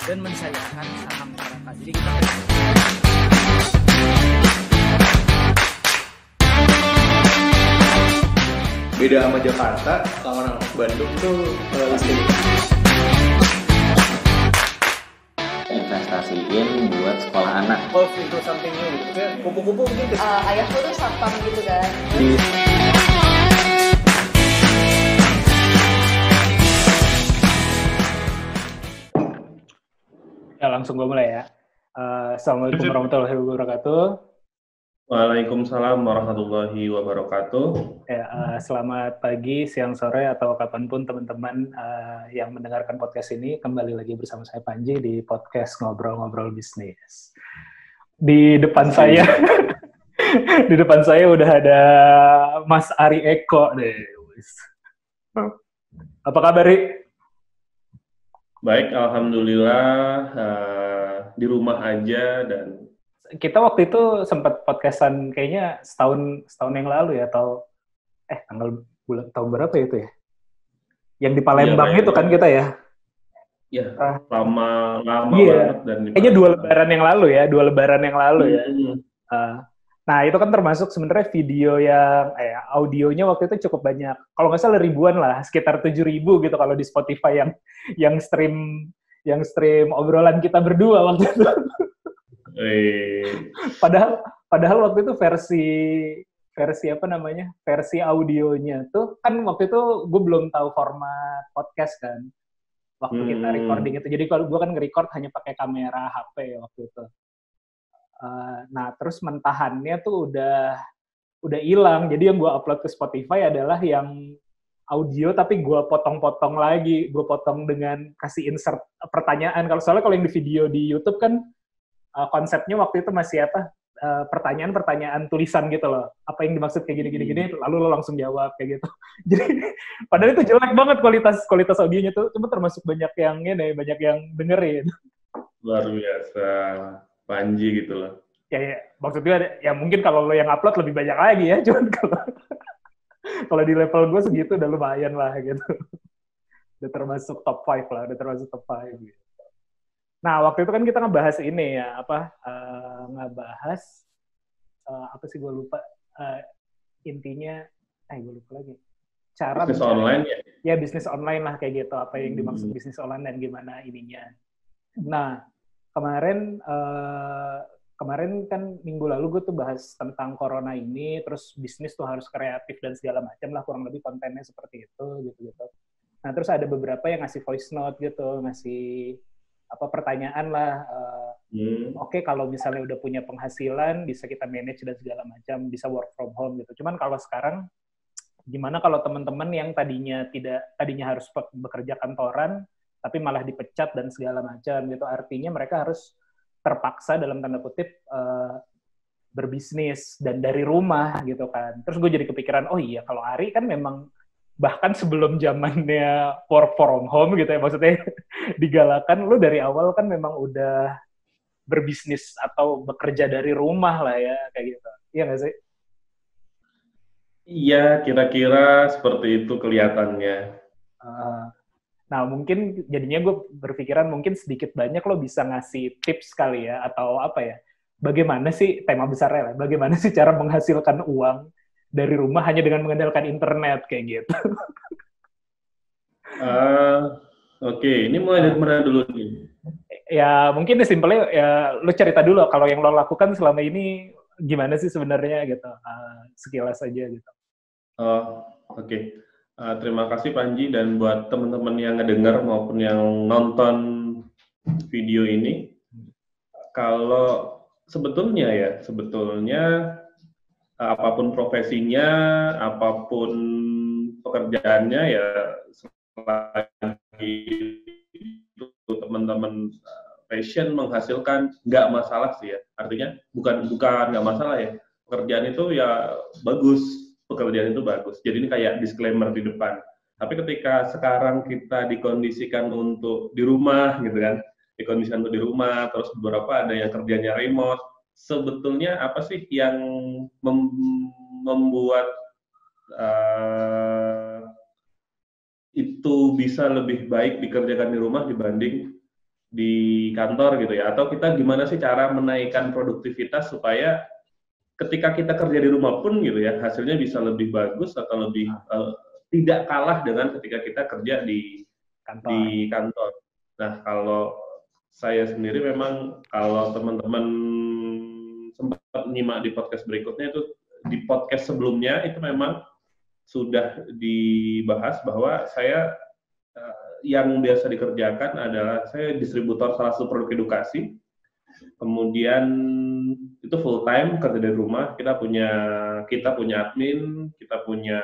dan mensayangkan saham masyarakat. Jadi kita beda sama Jakarta, kalau orang Bandung tuh listrik. Investasiin buat sekolah anak. Golf itu something new gitu kan, kupu-kupu gitu. Ayahku tuh satpam gitu kan. Ya langsung gue mulai ya. Assalamualaikum warahmatullahi wabarakatuh. Waalaikumsalam warahmatullahi wabarakatuh. Ya, selamat pagi, siang, sore, atau kapanpun teman-teman yang mendengarkan podcast ini. Kembali lagi bersama saya Panji di podcast Ngobrol-Ngobrol Bisnis. Di depan saya, di depan saya udah ada Mas Ari Eko deh. Apa kabar, Ri? Baik, alhamdulillah di rumah aja. Dan kita waktu itu sempat podcastan kayaknya setahun yang lalu ya, atau tahun berapa itu ya? Yang di Palembang itu kan kita ya? Ya, lama iya. banget. Dan kayaknya dua lebaran yang lalu ya. Nah, itu kan termasuk sebenarnya video yang audionya waktu itu cukup banyak. Kalau nggak salah ribuan lah, sekitar 7.000 gitu kalau di Spotify yang stream obrolan kita berdua waktu itu. Padahal waktu itu versi audionya tuh kan waktu itu gue belum tahu format podcast kan waktu kita recording itu. Jadi kalau gue kan nge-record hanya pakai kamera HP waktu itu. Nah, terus mentahannya tuh udah hilang. Jadi yang gue upload ke Spotify adalah yang audio, tapi gue potong-potong lagi. Gue potong dengan kasih insert pertanyaan. Soalnya kalau yang di video di YouTube kan konsepnya waktu itu masih pertanyaan tulisan gitu loh. Apa yang dimaksud kayak gini, lalu lo langsung jawab kayak gitu. Jadi padahal itu jelek banget kualitas audionya tuh, cuma termasuk banyak yang dengerin. Luar biasa, Panji gitu loh. Ya, maksudnya ya mungkin kalau lo yang upload lebih banyak lagi ya, cuman kalau di level gue segitu udah lumayan lah gitu. Udah termasuk top 5 lah, gitu. Nah, waktu itu kan kita ngebahas ini ya, apa sih gue lupa, intinya, gue lupa lagi. Cara bisnis online ya? Ya, bisnis online lah kayak gitu, apa yang dimaksud bisnis online dan gimana ininya. Nah, kemarin kan minggu lalu gue tuh bahas tentang corona ini, terus bisnis tuh harus kreatif dan segala macam lah, kurang lebih kontennya seperti itu, gitu-gitu. Nah, terus ada beberapa yang ngasih voice note gitu, ngasih pertanyaan lah, oke, kalau misalnya udah punya penghasilan, bisa kita manage dan segala macam, bisa work from home gitu. Cuman kalau sekarang, gimana kalau teman-teman yang tadinya harus bekerja kantoran, tapi malah dipecat dan segala macam gitu. Artinya mereka harus terpaksa dalam tanda kutip berbisnis dan dari rumah gitu kan. Terus gue jadi kepikiran, oh iya, kalau Ari kan memang bahkan sebelum zamannya work from home gitu ya, maksudnya digalakan, lu dari awal kan memang udah berbisnis atau bekerja dari rumah lah ya, kayak gitu. Iya nggak sih? Iya, kira-kira seperti itu kelihatannya. Nah, mungkin jadinya gue berpikiran mungkin sedikit banyak lo bisa ngasih tips kali ya, atau apa ya, bagaimana sih, tema besarnya lah, bagaimana sih cara menghasilkan uang dari rumah hanya dengan mengandalkan internet kayak gitu. Oke, ini mulai dari mana dulu nih? Ya mungkin simpelnya ya lo cerita dulu kalau yang lo lakukan selama ini gimana sih sebenarnya gitu, sekilas aja gitu. Oke. Terima kasih Panji, dan buat teman-teman yang ngedengar maupun yang nonton video ini, kalau sebetulnya apapun profesinya, apapun pekerjaannya, ya selagi itu teman-teman passion menghasilkan, nggak masalah sih ya. Artinya bukan nggak masalah ya. Pekerjaan itu ya bagus, Jadi ini kayak disclaimer di depan. Tapi ketika sekarang kita dikondisikan untuk di rumah gitu kan, terus beberapa ada yang kerjanya remote. Sebetulnya apa sih yang membuat itu bisa lebih baik dikerjakan di rumah dibanding di kantor gitu ya, atau kita gimana sih cara menaikkan produktivitas supaya ketika kita kerja di rumah pun gitu ya, hasilnya bisa lebih bagus atau lebih tidak kalah dengan ketika kita kerja di kantor. Nah, kalau saya sendiri memang kalau teman-teman sempat menyimak di podcast berikutnya itu, di podcast sebelumnya itu memang sudah dibahas bahwa saya yang biasa dikerjakan adalah saya distributor salah satu produk edukasi. Kemudian itu full time kerja dari rumah. Kita punya admin, kita punya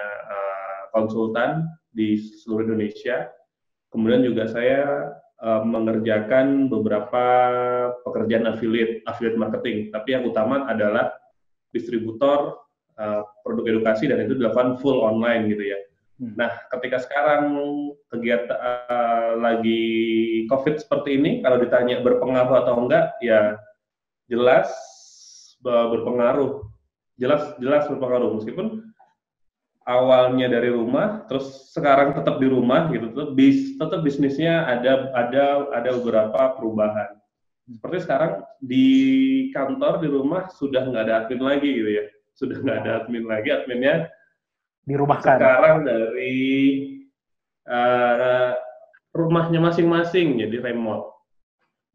konsultan di seluruh Indonesia. Kemudian juga saya mengerjakan beberapa pekerjaan affiliate marketing. Tapi yang utama adalah distributor produk edukasi, dan itu dilakukan full online gitu ya. Nah, ketika sekarang kegiatan lagi COVID seperti ini, kalau ditanya berpengaruh atau enggak, ya jelas berpengaruh. Jelas berpengaruh, meskipun awalnya dari rumah, terus sekarang tetap di rumah gitu, tetap bisnisnya ada beberapa perubahan. Seperti sekarang di kantor di rumah sudah nggak ada admin lagi gitu ya, sudah nggak ada admin lagi, adminnya dirumahkan sekarang dari rumahnya masing-masing, jadi remote.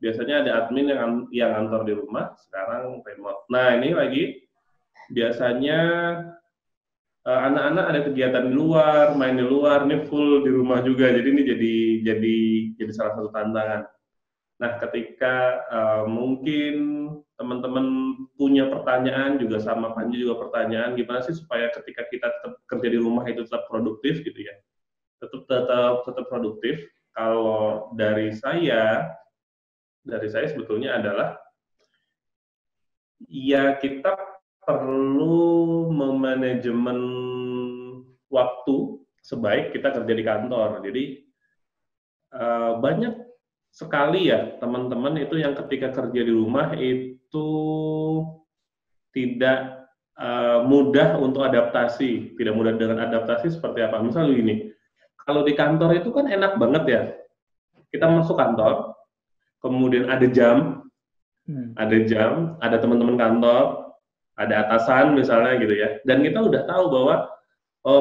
Biasanya ada admin yang kantor di rumah, sekarang remote. Nah, ini lagi biasanya anak-anak ada kegiatan di luar, main di luar, ini full di rumah juga. Jadi ini jadi salah satu tantangan. Nah, ketika mungkin teman-teman punya pertanyaan, juga sama Panji juga pertanyaan, gimana sih supaya ketika kita tetap kerja di rumah itu tetap produktif gitu ya, tetap produktif. Kalau dari saya sebetulnya adalah ya kita perlu memanajemen waktu sebaik kita kerja di kantor. Jadi banyak sekali ya teman-teman itu yang ketika kerja di rumah itu tidak mudah untuk adaptasi. Tidak mudah dengan adaptasi seperti apa? Misalnya gini, kalau di kantor itu kan enak banget ya. Kita masuk kantor, kemudian ada jam, ada teman-teman kantor, ada atasan misalnya gitu ya. Dan kita udah tahu bahwa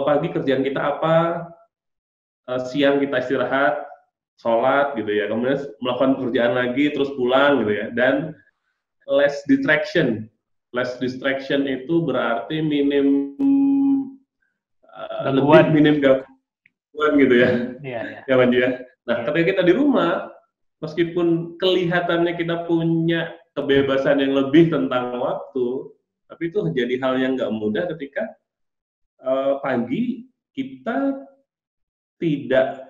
pagi kerjaan kita apa, siang kita istirahat, sholat gitu ya, kemudian melakukan pekerjaan lagi, terus pulang gitu ya, dan less distraction itu berarti minim gangguan gitu ya, ya Panji ya. Nah, ketika kita di rumah, meskipun kelihatannya kita punya kebebasan yang lebih tentang waktu, tapi itu jadi hal yang nggak mudah ketika pagi kita tidak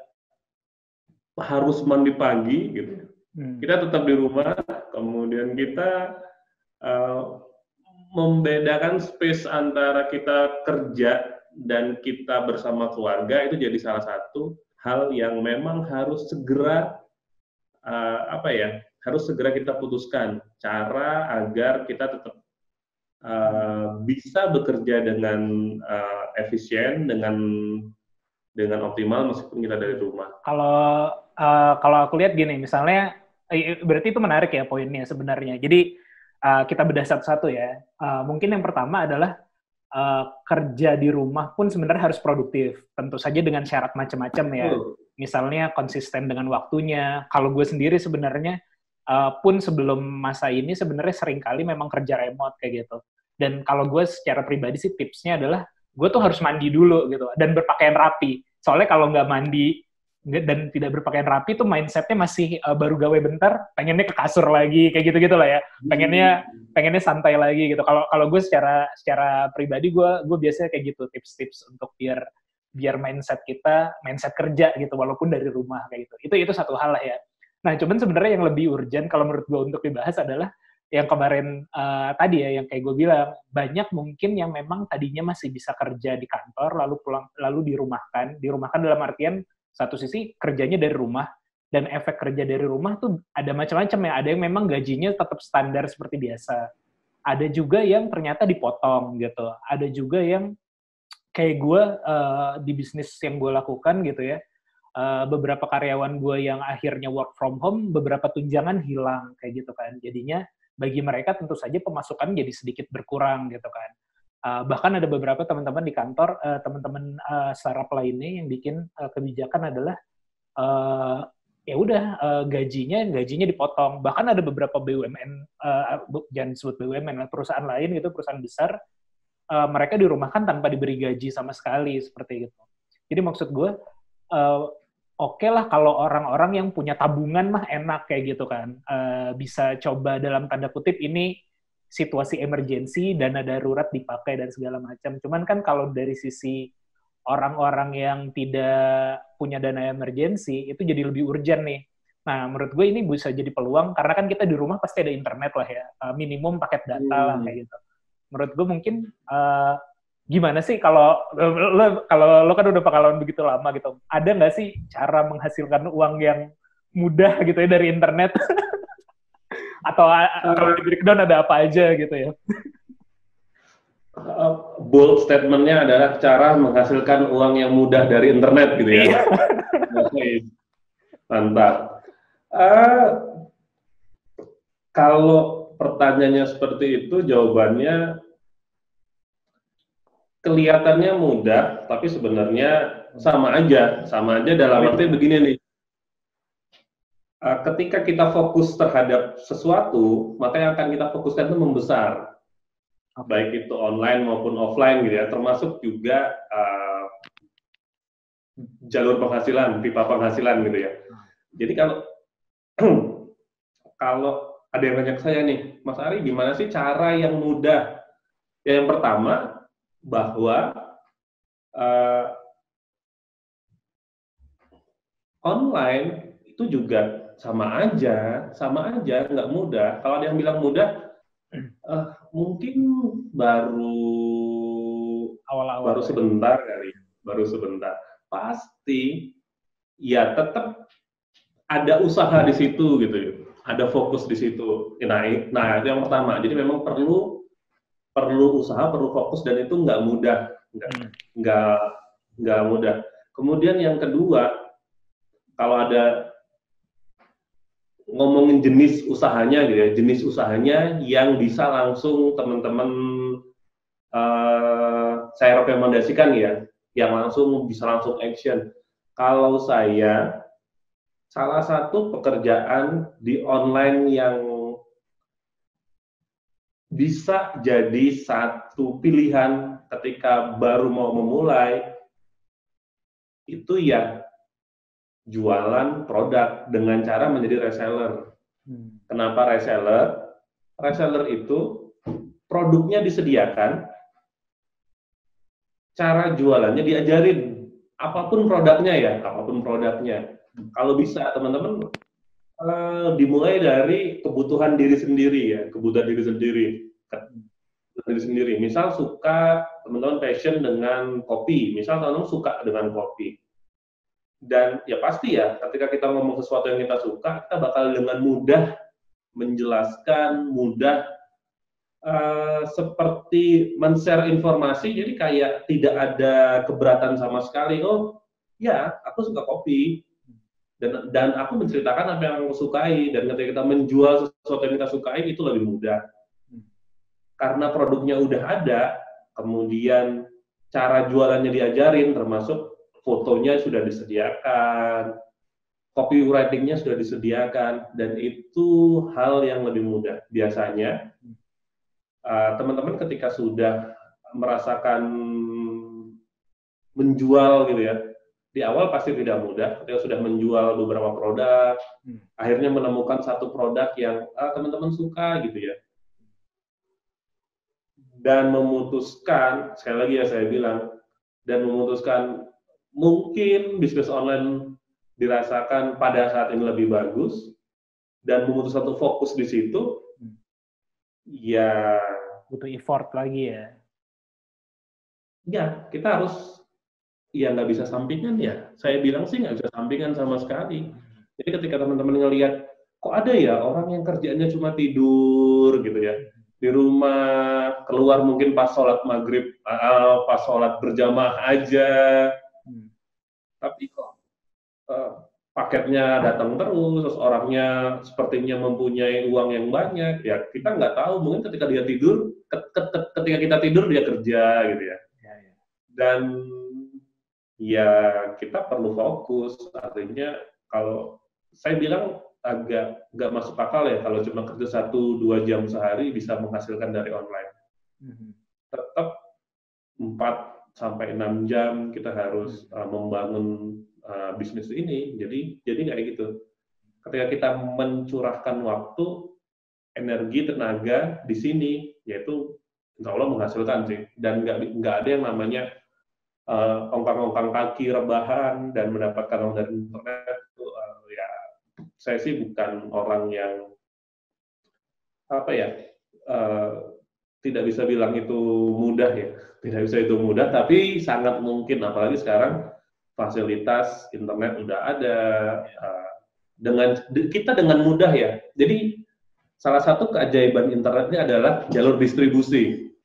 harus mandi pagi gitu. Kita tetap di rumah, kemudian kita membedakan space antara kita kerja dan kita bersama keluarga, itu jadi salah satu hal yang memang harus segera harus segera kita putuskan cara agar kita tetap bisa bekerja dengan efisien, dengan optimal meskipun kita dari rumah. Kalau aku lihat gini, misalnya, berarti itu menarik ya poinnya sebenarnya. Jadi kita bedah satu-satu ya. Mungkin yang pertama adalah kerja di rumah pun sebenarnya harus produktif. Tentu saja dengan syarat macam-macam ya. Misalnya konsisten dengan waktunya. Kalau gue sendiri sebenarnya pun sebelum masa ini sebenarnya seringkali memang kerja remote kayak gitu. Dan kalau gue secara pribadi sih tipsnya adalah gue tuh harus mandi dulu gitu dan berpakaian rapi. Soalnya kalau nggak mandi dan tidak berpakaian rapi tuh mindsetnya masih baru gawe bentar, pengennya ke kasur lagi kayak gitu lah ya. Pengennya santai lagi gitu. Kalau gue secara pribadi gue biasanya kayak gitu, tips-tips untuk biar mindset kerja gitu walaupun dari rumah kayak gitu. Itu satu hal lah ya. Nah, cuman sebenarnya yang lebih urgent kalau menurut gue untuk dibahas adalah yang kemarin tadi ya, yang kayak gue bilang, banyak mungkin yang memang tadinya masih bisa kerja di kantor lalu dirumahkan dalam artian satu sisi kerjanya dari rumah, dan efek kerja dari rumah tuh ada macam-macam ya. Ada yang memang gajinya tetap standar seperti biasa, ada juga yang ternyata dipotong gitu, ada juga yang kayak gue di bisnis yang gue lakukan gitu ya, beberapa karyawan gue yang akhirnya work from home, beberapa tunjangan hilang kayak gitu kan. Jadinya bagi mereka tentu saja pemasukan jadi sedikit berkurang gitu kan. Bahkan ada beberapa teman-teman di kantor, teman-teman startup lainnya yang bikin kebijakan adalah ya udah gajinya dipotong. Bahkan ada beberapa BUMN, jangan sebut BUMN, perusahaan lain gitu, perusahaan besar, mereka dirumahkan tanpa diberi gaji sama sekali seperti itu. Jadi maksud gue, oke lah kalau orang-orang yang punya tabungan mah enak kayak gitu kan, bisa coba dalam tanda kutip ini situasi emergensi, dana darurat dipakai dan segala macam. Cuman kan kalau dari sisi orang-orang yang tidak punya dana emergensi, itu jadi lebih urgent nih. Nah, menurut gue ini bisa jadi peluang, karena kan kita di rumah pasti ada internet lah ya, minimum paket data lah kayak gitu. Menurut gue mungkin, gimana sih kalau lo kan udah pengalaman begitu lama gitu, ada nggak sih cara menghasilkan uang yang mudah gitu ya dari internet? Atau kalau di breakdown ada apa aja gitu ya? Bold statement-nya adalah cara menghasilkan uang yang mudah dari internet gitu ya. Mantap. Kalau pertanyaannya seperti itu, jawabannya kelihatannya mudah, tapi sebenarnya sama aja dalam arti begini nih. Ketika kita fokus terhadap sesuatu, maka yang akan kita fokuskan itu membesar. Baik itu online maupun offline gitu ya, termasuk juga jalur penghasilan, pipa penghasilan gitu ya. Jadi kalau ada yang nanya ke saya nih, Mas Ari, gimana sih cara yang mudah? Ya, yang pertama, bahwa online itu juga sama aja, nggak mudah. Kalau ada yang bilang mudah, mungkin baru sebentar kali, baru sebentar. Pasti, ya tetap ada usaha di situ gitu ya, ada fokus di situ. Nah itu yang pertama. Jadi memang perlu usaha, perlu fokus, dan itu nggak mudah, nggak mudah. Kemudian yang kedua, kalau ada ngomongin jenis usahanya gitu ya, jenis usahanya yang bisa langsung teman-teman saya rekomendasikan ya, yang bisa langsung action. Kalau saya, salah satu pekerjaan di online yang bisa jadi satu pilihan ketika baru mau memulai, itu ya jualan produk dengan cara menjadi reseller. Kenapa reseller? Reseller itu produknya disediakan, cara jualannya diajarin, apapun produknya ya, apapun produknya. Kalau bisa teman-teman dimulai dari kebutuhan diri sendiri ya, kebutuhan diri sendiri. Misal suka teman-teman passion dengan kopi, misal teman-teman suka dengan kopi. Dan ya pasti ya, ketika kita ngomong sesuatu yang kita suka, kita bakal dengan mudah menjelaskan, mudah seperti men-share informasi, jadi kayak tidak ada keberatan sama sekali. Oh ya, aku suka kopi, dan aku menceritakan apa yang aku sukai, dan ketika kita menjual sesuatu yang kita sukai, itu lebih mudah. Karena produknya udah ada, kemudian cara jualannya diajarin, termasuk fotonya sudah disediakan, copywriting-nya sudah disediakan, dan itu hal yang lebih mudah. Biasanya, teman-teman ketika sudah merasakan menjual gitu ya, di awal pasti tidak mudah. Ketika sudah menjual beberapa produk, akhirnya menemukan satu produk yang teman-teman suka gitu ya, dan memutuskan, sekali lagi ya saya bilang, dan memutuskan mungkin bisnis online dirasakan pada saat ini lebih bagus, dan memutuskan untuk fokus di situ, ya butuh effort lagi ya. Ya, kita harus, ya nggak bisa sampingan ya. Saya bilang sih nggak bisa sampingan sama sekali. Jadi ketika teman-teman ngelihat, kok ada ya orang yang kerjanya cuma tidur gitu ya, di rumah, keluar mungkin pas sholat maghrib, pas sholat berjamaah aja. Tapi kok paketnya datang terus, orangnya sepertinya mempunyai uang yang banyak, ya kita nggak tahu, mungkin ketika dia tidur, ketika kita tidur dia kerja gitu ya. Dan ya kita perlu fokus, artinya kalau saya bilang agak nggak masuk akal ya kalau cuma kerja 1-2 jam sehari bisa menghasilkan dari online. Tetap 4-6 jam kita harus membangun bisnis ini. Jadi kayak gitu. Ketika kita mencurahkan waktu, energi, tenaga di sini, yaitu insya Allah menghasilkan sih. Dan nggak ada yang namanya ongkang-ongkang kaki rebahan dan mendapatkan uang dari internet. Ya saya sih bukan orang yang tidak bisa bilang itu mudah ya. Tidak bisa itu mudah, tapi sangat mungkin, apalagi sekarang fasilitas internet udah ada, kita dengan mudah ya. Jadi salah satu keajaiban internetnya adalah jalur distribusi.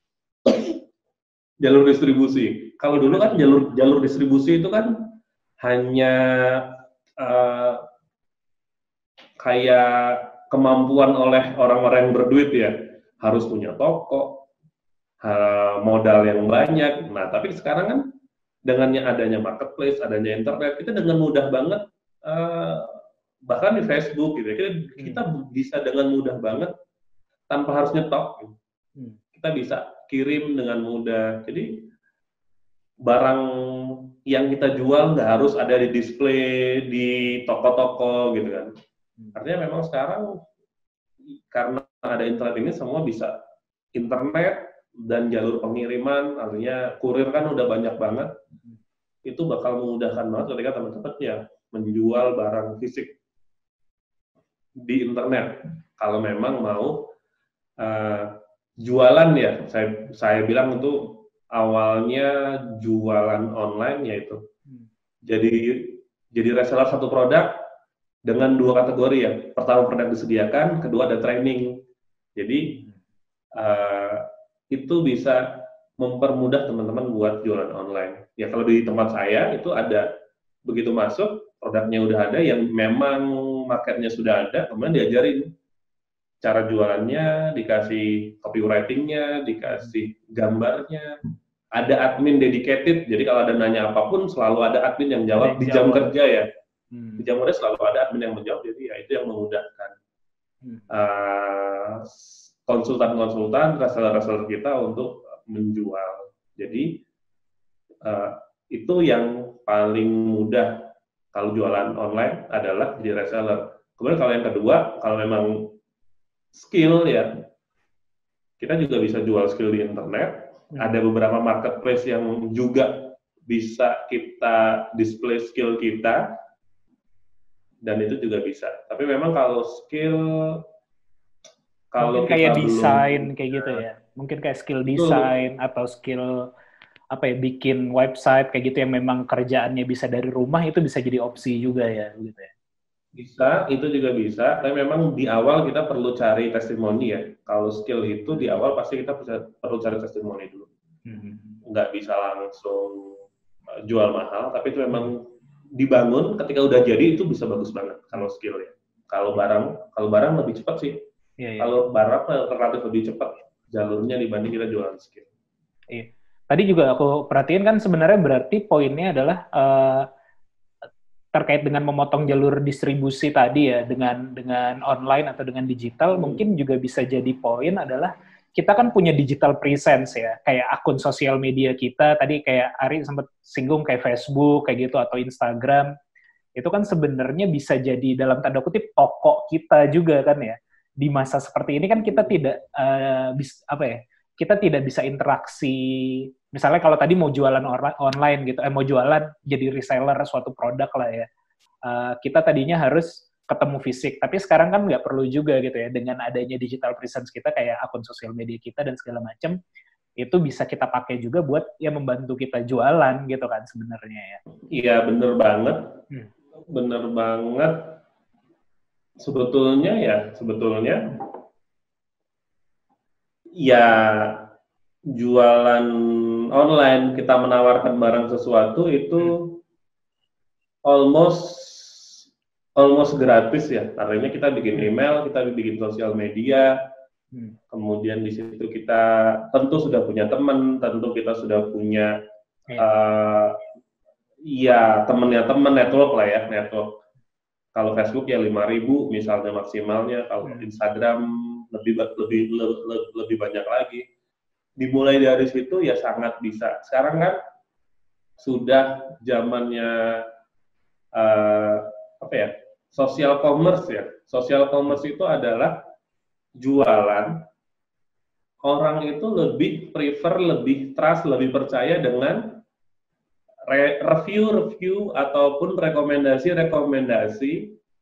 Jalur distribusi. Kalau dulu kan jalur distribusi itu kan hanya kayak kemampuan oleh orang-orang yang berduit ya, harus punya toko, modal yang banyak. Nah, tapi sekarang kan dengan adanya marketplace, adanya internet, kita dengan mudah banget, bahkan di Facebook gitu, kita bisa dengan mudah banget tanpa harus nyetok. Kita bisa kirim dengan mudah. Jadi barang yang kita jual nggak harus ada di display di toko-toko gitu kan. Artinya memang sekarang karena ada internet ini semua bisa internet dan jalur pengiriman, artinya kurir kan udah banyak banget, itu bakal memudahkan banget ketika teman-teman ya menjual barang fisik di internet. Kalau memang mau jualan ya, saya bilang itu awalnya jualan online, yaitu jadi reseller satu produk dengan 2 kategori ya. Pertama produk disediakan, kedua ada training. Jadi itu bisa mempermudah teman-teman buat jualan online. Ya kalau di tempat saya itu ada, begitu masuk produknya udah ada, yang memang marketnya sudah ada, kemudian diajarin cara jualannya, dikasih copywriting-nya, dikasih gambarnya, ada admin dedicated, jadi kalau ada nanya apapun selalu ada admin yang jawab di jam kerja ya. Di jam kerja selalu ada admin yang menjawab, jadi ya itu yang memudahkan konsultan-konsultan, reseller-reseller kita untuk menjual. Jadi itu yang paling mudah kalau jualan online adalah jadi reseller. Kemudian kalau yang kedua, kalau memang skill ya, kita juga bisa jual skill di internet. Ada beberapa marketplace yang juga bisa kita display skill kita, dan itu juga bisa. Tapi memang kalau skill, kalau mungkin kayak desain belum, kayak gitu ya, mungkin kayak skill desain atau skill bikin website kayak gitu yang memang kerjaannya bisa dari rumah, itu bisa jadi opsi juga ya, gitu ya. Bisa, itu juga bisa, tapi memang di awal kita perlu cari testimoni ya. Kalau skill itu di awal pasti kita perlu cari testimoni dulu. Nggak bisa langsung jual mahal, tapi itu memang dibangun ketika udah jadi, itu bisa bagus banget kalau skill ya. Kalau barang lebih cepat sih. Kalau barang relatif lebih cepat jalurnya dibanding kita jualan skill. Iya. Tadi juga aku perhatiin kan sebenarnya berarti poinnya adalah terkait dengan memotong jalur distribusi tadi ya, dengan online atau dengan digital, mungkin juga bisa jadi poin adalah kita kan punya digital presence ya, kayak akun sosial media kita, tadi kayak Ari sempat singgung kayak Facebook kayak gitu atau Instagram, itu kan sebenarnya bisa jadi dalam tanda kutip toko kita juga kan ya. Di masa seperti ini kan kita tidak kita tidak bisa interaksi. Misalnya kalau tadi mau jualan online gitu, mau jualan jadi reseller suatu produk lah ya, kita tadinya harus ketemu fisik, tapi sekarang kan nggak perlu juga gitu ya, dengan adanya digital presence kita kayak akun sosial media kita dan segala macam, itu bisa kita pakai juga buat ya membantu kita jualan gitu kan sebenarnya ya. Iya bener banget, bener banget. Sebetulnya ya jualan online, kita menawarkan barang sesuatu itu almost almost gratis ya. Artinya kita bikin email, kita bikin sosial media, kemudian di situ kita tentu sudah punya teman, tentu kita sudah punya temennya teman, network lah ya, network. Kalau Facebook ya 5.000 misalnya maksimalnya, kalau Instagram lebih banyak lagi. Dimulai dari situ ya sangat bisa. Sekarang kan sudah zamannya social commerce ya. Social commerce itu adalah jualan. Orang itu lebih prefer, lebih trust, lebih percaya dengan review ataupun rekomendasi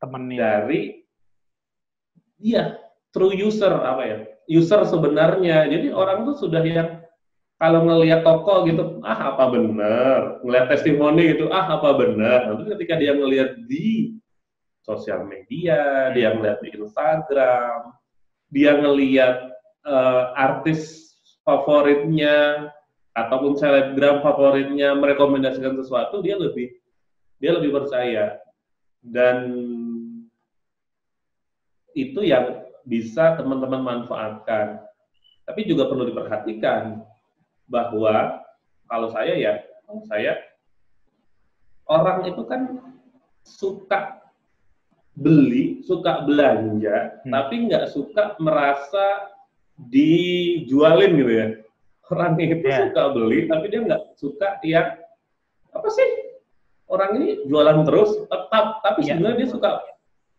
temennya dari true user user sebenarnya. Jadi orang tuh sudah yang kalau ngelihat toko gitu apa benar, ngelihat testimoni gitu apa benar. Nanti ketika dia ngelihat di sosial media, dia ngelihat di Instagram, dia ngelihat artis favoritnya ataupun selebgram favoritnya merekomendasikan sesuatu, dia lebih percaya. Dan itu yang bisa teman-teman manfaatkan. Tapi juga perlu diperhatikan bahwa kalau saya orang itu kan suka beli, suka belanja, tapi nggak suka merasa dijualin gitu ya. Orang itu suka beli, tapi dia nggak suka yang apa sih? Orang ini jualan terus, tetap, tapi sebenarnya dia suka,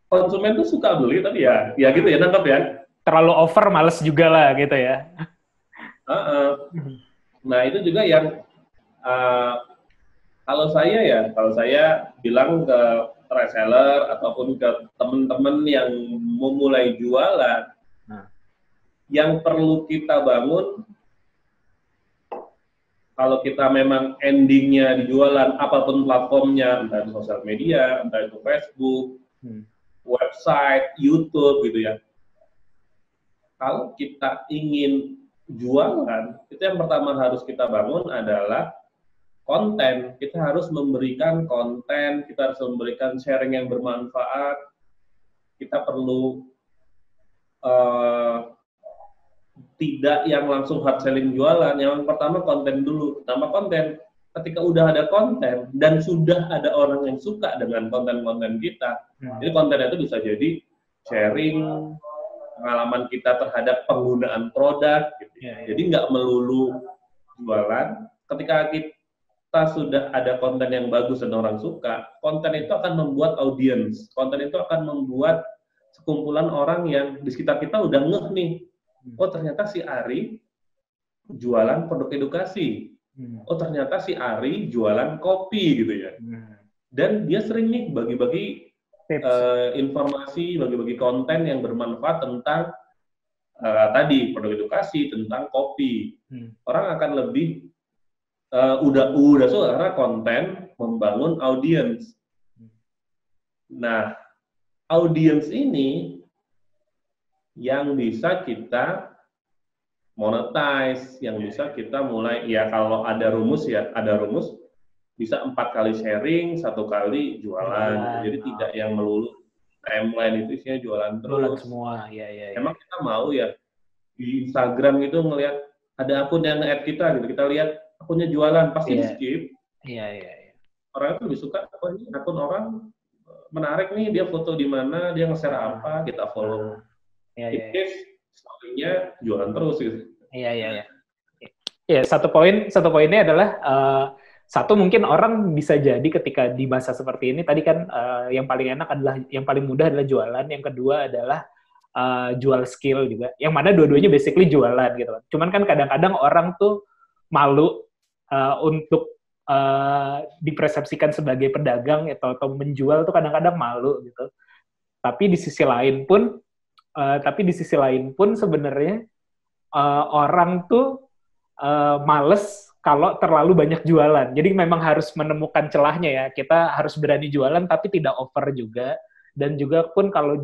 konsumen tuh suka beli, tapi ya gitu ya, nangkep ya. Terlalu over, males juga lah gitu ya. Nah itu juga yang kalau saya bilang ke reseller ataupun ke teman-teman yang memulai jualan, yang perlu kita bangun. Kalau kita memang endingnya di jualan, apapun platformnya, entah itu sosial media, entah itu Facebook, website, YouTube gitu ya. Kalau kita ingin jualan, itu yang pertama harus kita bangun adalah konten. Kita harus memberikan konten, kita harus memberikan sharing yang bermanfaat. Kita perlu tidak yang langsung hard selling jualan. Yang pertama konten dulu. Pertama konten. Ketika udah ada konten dan sudah ada orang yang suka dengan konten-konten kita, jadi konten itu bisa jadi sharing pengalaman kita terhadap penggunaan produk. Gitu. Jadi nggak melulu jualan. Ketika kita sudah ada konten yang bagus dan orang suka, konten itu akan membuat audience. Konten itu akan membuat sekumpulan orang yang di sekitar kita udah ngeh nih. Oh ternyata si Ari jualan produk edukasi. Oh ternyata si Ari jualan kopi gitu ya. Dan dia sering nih bagi-bagi informasi, bagi-bagi konten yang bermanfaat tentang tadi produk edukasi, tentang kopi. Orang akan lebih udah suka karena konten membangun audience. Nah, audience ini yang bisa kita monetize, yang bisa kita mulai, ya kalau ada rumus bisa 4 kali sharing, 1 kali jualan. Jadi tidak yang melulu timeline itu isinya jualan terus. Jualan semua, ya. Emang kita mau ya di Instagram itu ngelihat ada akun yang nge-add kita gitu, kita lihat akunnya jualan, pasti skip. Iya. Orang itu lebih suka, ini akun orang menarik nih, dia foto di mana, dia nge-share apa, kita follow. Story-nya jualan terus gitu. Iya. Ya, satu poinnya adalah satu mungkin orang bisa jadi ketika di masa seperti ini tadi kan yang paling enak adalah yang paling mudah adalah jualan, yang kedua adalah jual skill juga. Yang mana dua-duanya basically jualan gitu kan. Cuman kan kadang-kadang orang tuh malu untuk dipersepsikan sebagai pedagang atau menjual tuh kadang-kadang malu gitu. Tapi di sisi lain pun sebenarnya orang tuh males kalau terlalu banyak jualan. Jadi memang harus menemukan celahnya ya. Kita harus berani jualan tapi tidak over juga. Dan juga pun kalau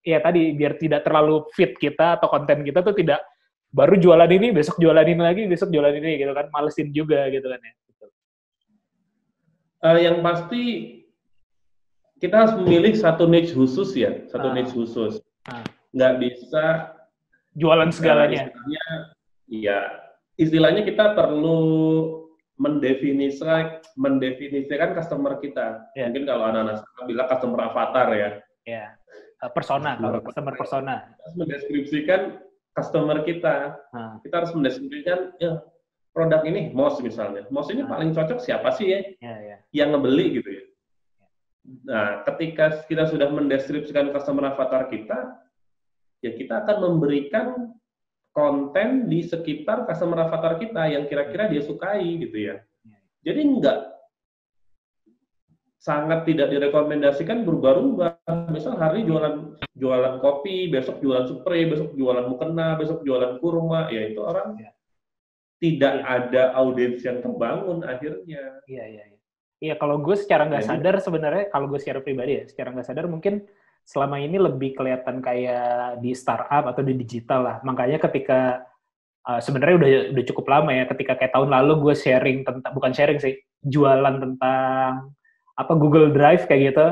tadi biar tidak terlalu fit kita atau konten kita tuh tidak baru jualan ini, besok jualan ini lagi, besok jualan ini gitu kan. Malesin juga gitu kan ya. Yang pasti kita harus memilih satu niche khusus ya, niche khusus. Nggak bisa jualan segalanya. Istilahnya kita perlu mendefinisikan customer kita. Yeah. Mungkin kalau anak-anak bilang customer avatar ya. Yeah. Persona, kalau customer persona. Kita harus mendeskripsikan customer kita. Kita harus mendeskripsikan produk ini, MOS misalnya. MOS ini paling cocok siapa sih ya? Yang ngebeli gitu ya. Nah, ketika kita sudah mendeskripsikan customer avatar kita, ya kita akan memberikan konten di sekitar customer avatar kita yang kira-kira dia sukai gitu ya. Jadi sangat tidak direkomendasikan berubah-ubah. Misal hari jualan kopi, besok jualan spray, besok jualan mukena, besok jualan kurma, ya itu orang tidak ada audiens yang terbangun akhirnya. Iya, kalau gue secara nggak sadar sebenarnya, kalau gue secara pribadi ya, secara nggak sadar mungkin selama ini lebih kelihatan kayak di startup atau di digital lah. Makanya ketika sebenarnya udah cukup lama ya, ketika kayak tahun lalu gue sharing tentang, bukan sharing sih, jualan tentang Google Drive kayak gitu,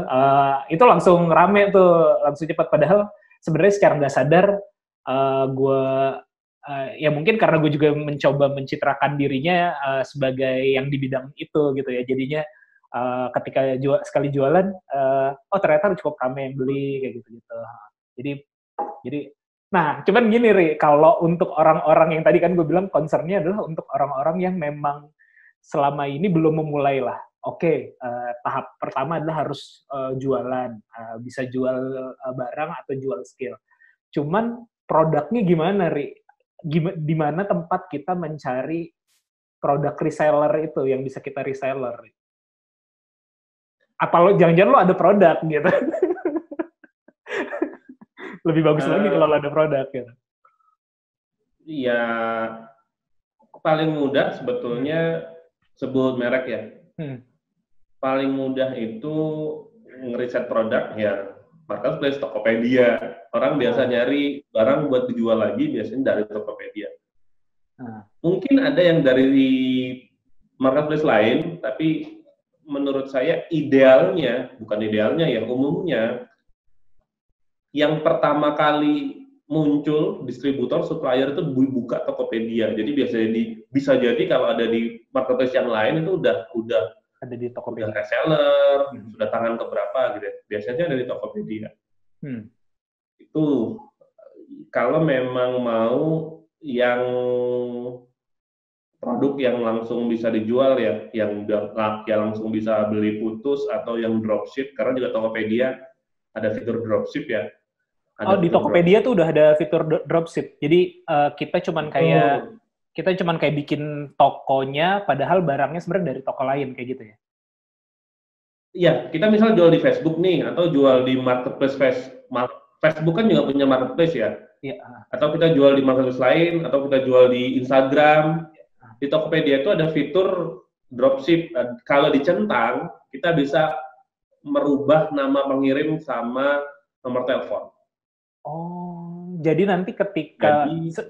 itu langsung rame tuh, langsung cepat. Padahal sebenarnya secara nggak sadar gue ya mungkin karena gue juga mencoba mencitrakan dirinya sebagai yang di bidang itu gitu ya, jadinya ketika sekali jualan, ternyata cukup ramai yang beli kayak gitu. Jadi, nah cuman gini Ri, kalau untuk orang-orang yang tadi kan gue bilang concernnya adalah untuk orang-orang yang memang selama ini belum memulai lah. Oke, tahap pertama adalah harus jualan, bisa jual barang atau jual skill. Cuman produknya gimana Ri? Di mana tempat kita mencari produk reseller itu yang bisa kita reseller? Apa lo jangan-jangan lo ada produk gitu? Lebih bagus lagi kalau lo ada produk gitu. Iya, paling mudah sebetulnya sebut merek ya. Paling mudah itu ngeriset produk ya. Marketplace, Tokopedia. Orang biasa nyari barang buat dijual lagi, biasanya dari Tokopedia. Mungkin ada yang dari marketplace lain, tapi menurut saya idealnya, bukan idealnya ya, umumnya, yang pertama kali muncul distributor, supplier itu buka Tokopedia. Jadi biasanya bisa jadi kalau ada di marketplace yang lain itu udah ada di Tokopedia. Udah reseller, sudah tangan keberapa gitu ya. Biasanya ada di Tokopedia. Itu kalau memang mau yang produk yang langsung bisa dijual ya, yang langsung bisa beli putus atau yang dropship, karena juga Tokopedia ada fitur dropship ya. Di Tokopedia tuh udah ada fitur dropship. Jadi kita cuman kayak bikin tokonya, padahal barangnya sebenarnya dari toko lain kayak gitu ya. Iya, kita misal jual di Facebook nih, atau jual di marketplace Facebook kan juga punya marketplace ya. Iya. Atau kita jual di marketplace lain, atau kita jual di Instagram. Di Tokopedia itu ada fitur dropship. Kalau dicentang, kita bisa merubah nama pengirim sama nomor telepon. Jadi nanti ketika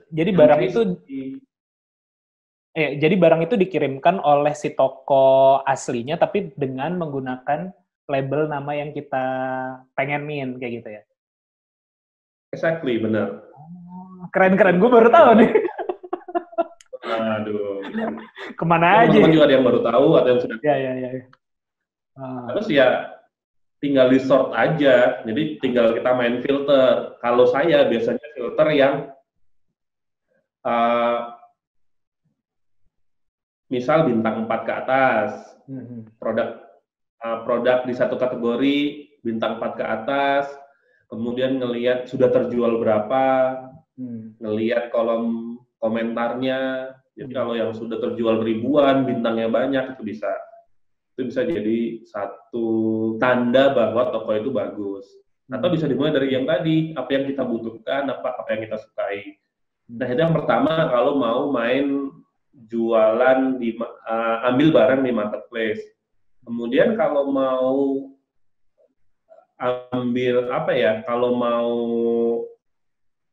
jadi barang itu jadi barang itu dikirimkan oleh si toko aslinya, tapi dengan menggunakan label nama yang kita pengenin kayak gitu ya. Exactly, benar. Keren, gue baru tahu nih. Aduh. Kemana aja? Teman-teman juga ada yang baru tahu, ada yang sudah. Ya. Terus ya tinggal di sort aja, jadi tinggal kita main filter. Kalau saya biasanya filter yang misal bintang 4 ke atas, produk di satu kategori bintang 4 ke atas, kemudian ngelihat sudah terjual berapa, ngelihat kolom komentarnya. Jadi kalau yang sudah terjual ribuan, bintangnya banyak, itu bisa jadi satu tanda bahwa toko itu bagus. Atau bisa dimulai dari yang tadi, apa yang kita butuhkan, apa yang kita sukai. Nah, itu yang pertama kalau mau main jualan ambil barang di marketplace. Kemudian kalau mau ambil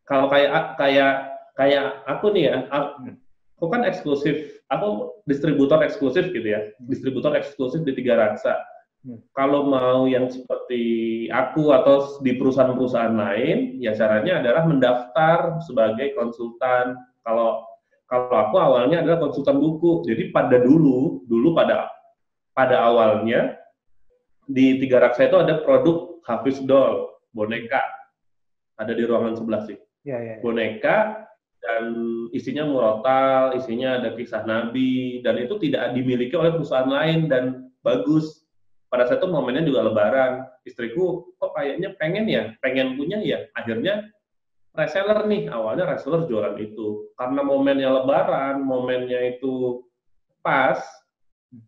kalau kayak aku nih ya, aku kan eksklusif, aku distributor eksklusif gitu ya, distributor eksklusif di 3 Raksa. Kalau mau yang seperti aku atau di perusahaan-perusahaan lain, ya caranya adalah mendaftar sebagai konsultan. Kalau aku awalnya adalah konsultan buku. Jadi dulu pada awalnya di Tiga Raksa itu ada produk Hafiz Doll, boneka. Ada di ruangan sebelah sih. Boneka dan isinya murotal, isinya ada kisah Nabi, dan itu tidak dimiliki oleh perusahaan lain dan bagus. Pada saat itu momennya juga Lebaran, istriku kok kayaknya pengen punya ya, akhirnya reseller nih, awalnya reseller jualan itu. Karena momennya Lebaran, momennya itu pas,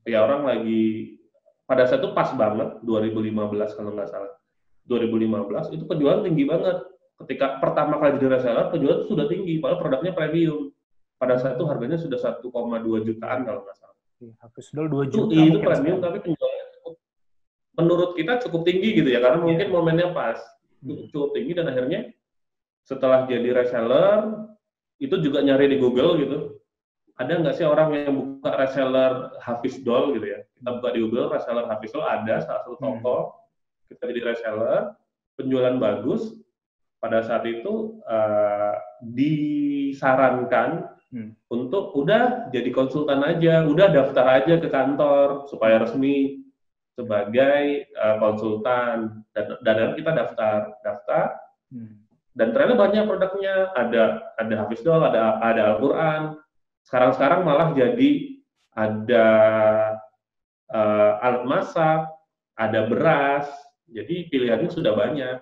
ya orang lagi, pada saat itu pas banget, 2015 kalau nggak salah. 2015 itu penjualan tinggi banget. Ketika pertama kali jadi reseller, penjualan itu sudah tinggi, padahal produknya premium. Pada saat itu harganya sudah 1,2 jutaan kalau nggak salah. Hafiz Doll 2 juta. Itu premium, tapi penjualannya menurut kita cukup tinggi gitu ya, karena mungkin momennya pas, cukup tinggi, dan akhirnya setelah jadi reseller, itu juga nyari di Google gitu, ada nggak sih orang yang buka reseller Hafiz Doll gitu ya, kita buka di Google, reseller Hafiz Doll ada, salah satu toko, kita jadi reseller, penjualan bagus, pada saat itu disarankan untuk udah jadi konsultan aja, udah daftar aja ke kantor, supaya resmi, sebagai konsultan, dan kita daftar, dan ternyata banyak produknya, ada Hafiz Doll, ada Al-Quran, sekarang malah jadi ada alat masak, ada beras, jadi pilihannya sudah banyak,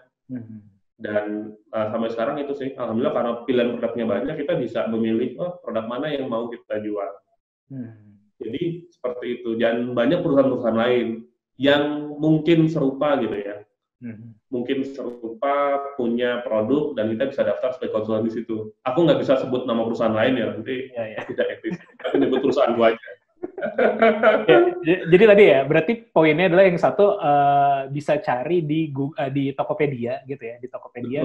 dan sampai sekarang itu sih, alhamdulillah karena pilihan produknya banyak, kita bisa memilih produk mana yang mau kita jual. Jadi seperti itu, dan banyak perusahaan-perusahaan lain yang mungkin serupa gitu ya, mungkin serupa punya produk dan kita bisa daftar sebagai konsultan di situ. Aku nggak bisa sebut nama perusahaan lain ya, nanti tidak etis. Tapi nyebut perusahaan gua aja. Jadi tadi ya, berarti poinnya adalah yang satu bisa cari di Tokopedia gitu ya, di Tokopedia.